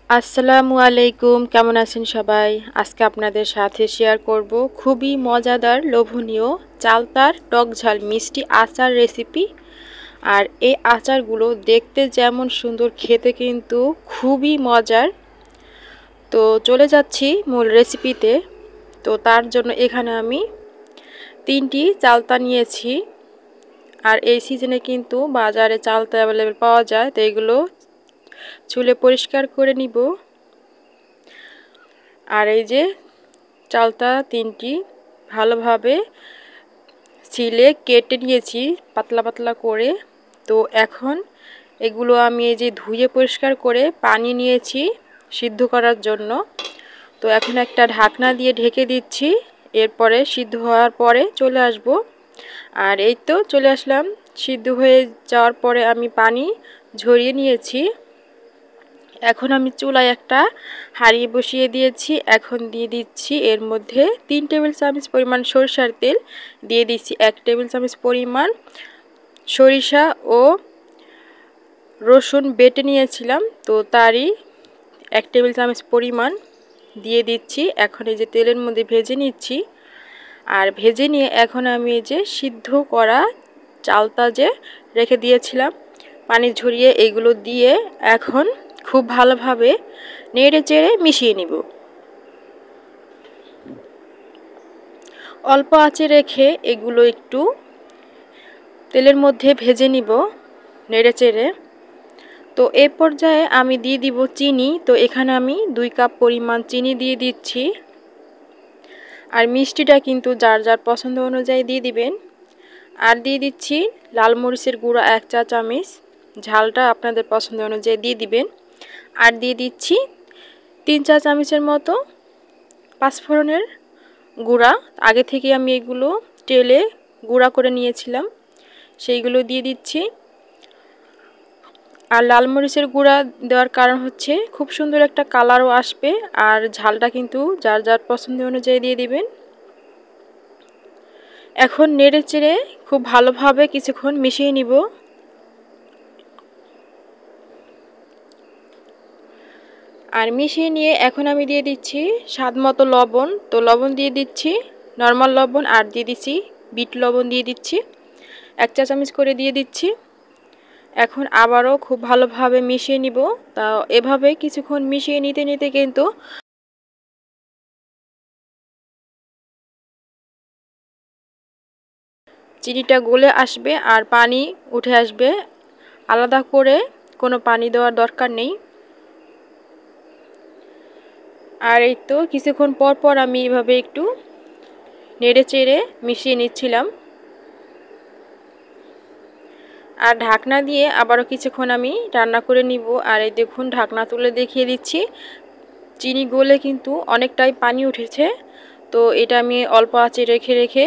আসসালামু আলাইকুম, কেমন আছেন সবাই? আজকে আপনাদের সাথে শেয়ার করব খুবই মজাদার লোভনীয় চালতার টক ঝাল মিষ্টি আচার রেসিপি। আর এই আচারগুলো দেখতে যেমন সুন্দর, খেতে কিন্তু খুবই মজার। তো চলে যাচ্ছি মূল রেসিপিতে। তো তার জন্য এখানে আমি 3টি চালতা নিয়েছি। আর এই সিজনে কিন্তু বাজারে চালতা অ্যাভেলেবেল পাওয়া যায়, তো এগুলো চুলে পরিষ্কার করে নিব। আর এই যে চালতা 3টি ভালোভাবে ছিলে কেটে নিয়েছি পাতলা পাতলা করে। তো এখন এগুলো আমি এই যে ধুয়ে পরিষ্কার করে পানি নিয়েছি সিদ্ধ করার জন্য। তো এখন একটা ঢাকনা দিয়ে ঢেকে দিচ্ছি, এরপরে সিদ্ধ হওয়ার পরে চলে আসব। আর এই তো চলে আসলাম। সিদ্ধ হয়ে যাওয়ার পরে আমি পানি ঝরিয়ে নিয়েছি। এখন আমি চুলায় একটা হাঁড়ি বসিয়ে দিয়েছি। এখন দিয়ে দিচ্ছি এর মধ্যে 3 টেবিল চামচ পরিমাণ সরিষার তেল, দিয়ে দিচ্ছি 1 টেবিল চামচ পরিমাণ সরিষা ও রসুন বেটে নিয়েছিলাম, তো তারই 1 টেবিল চামচ পরিমাণ দিয়ে দিচ্ছি। এখন এই যে তেলের মধ্যে ভেজে নিচ্ছি। আর ভেজে নিয়ে এখন আমি এই যে সিদ্ধ করা চালতা যে রেখে দিয়েছিলাম পানি ঝরিয়ে, এগুলো দিয়ে এখন খুব ভালোভাবে নেড়ে চেড়ে মিশিয়ে নিব। অল্প আঁচে রেখে এগুলো একটু তেলের মধ্যে ভেজে নিব নেড়ে চেড়ে। তো এই পর্যায়ে আমি দিয়ে দিব চিনি। তো এখানে আমি 2 কাপ পরিমাণ চিনি দিয়ে দিচ্ছি। আর মিষ্টিটা কিন্তু যার যার পছন্দ অনুযায়ী দিয়ে দিবেন। আর দিয়ে দিচ্ছি লাল মরিচের গুঁড়া 1 চা চামচ, ঝালটা আপনাদের পছন্দ অনুযায়ী দিয়ে দিবেন। আর দিয়ে দিচ্ছি 3 চা চামচের মতো পাঁচফোড়নের গুঁড়া। আগে থেকে আমি এগুলো তেলে গুঁড়া করে নিয়েছিলাম, সেইগুলো দিয়ে দিচ্ছি। আর লাল মরিচের গুঁড়া দেওয়ার কারণ হচ্ছে খুব সুন্দর একটা কালারও আসবে। আর ঝালটা কিন্তু যার যার পছন্দ অনুযায়ী দিয়ে দিবেন। এখন নেড়ে চেড়ে খুব ভালোভাবে কিছুক্ষণ মিশিয়ে নিব। আর মিশিয়ে নিয়ে এখন আমি দিয়ে দিচ্ছি স্বাদ মতো লবণ। তো লবণ দিয়ে দিচ্ছি নর্মাল লবণ, আর দিয়ে দিচ্ছি বিট লবণ দিয়ে দিচ্ছি 1 চা চামচ করে দিয়ে দিচ্ছি। এখন আবারও খুব ভালোভাবে মিশিয়ে নিব। তা এভাবে কিছুক্ষণ মিশিয়ে নিতে নিতে কিন্তু চিনিটা গলে আসবে আর পানি উঠে আসবে। আলাদা করে কোনো পানি দেওয়ার দরকার নেই। আর এই তো কিছুক্ষণ পর পর আমি এভাবে একটু নেড়ে চেড়ে মিশিয়ে নিচ্ছিলাম। আর ঢাকনা দিয়ে আবারও কিছুক্ষণ আমি রান্না করে নিব। আর এই দেখুন ঢাকনা তুলে দেখিয়ে দিচ্ছি, চিনি গলে কিন্তু অনেকটাই পানি উঠেছে। তো এটা আমি অল্প আঁচে রেখে রেখে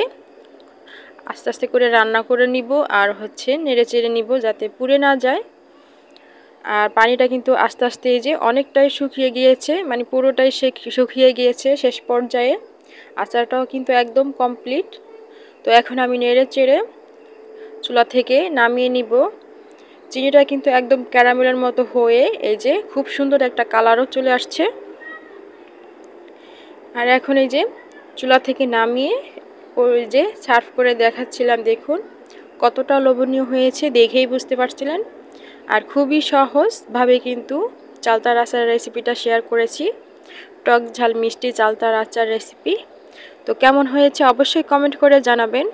আস্তে আস্তে করে রান্না করে নিব। আর হচ্ছে নেড়ে চেড়ে নিব যাতে পুড়ে না যায়। আর পানিটা কিন্তু আস্তে আস্তে এই যে অনেকটাই শুকিয়ে গিয়েছে, মানে পুরোটাই শুকিয়ে গিয়েছে শেষ পর্যায়ে। আচারটাও কিন্তু একদম কমপ্লিট। তো এখন আমি নেড়ে চেড়ে চুলা থেকে নামিয়ে নিব। চিনিটা কিন্তু একদম ক্যারামেলের মতো হয়ে এই যে খুব সুন্দর একটা কালারও চলে আসছে। আর এখন এই যে চুলা থেকে নামিয়ে ওই যে সার্ভ করে দেখাচ্ছিলাম, দেখুন কতটা লোভনীয় হয়েছে, দেখেই বুঝতে পারছিলেন। আর খুবই সহজভাবে কিন্তু চালতার আচার রেসিপিটা শেয়ার করেছি, টক ঝাল মিষ্টি চালতার আচার রেসিপি। তো কেমন হয়েছে অবশ্যই কমেন্ট করে জানাবেন।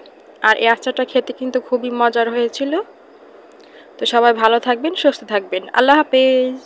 আর এই আচারটা খেতে কিন্তু খুবই মজার হয়েছিল। তো সবাই ভালো থাকবেন, সুস্থ থাকবেন। আল্লাহ হাফেজ।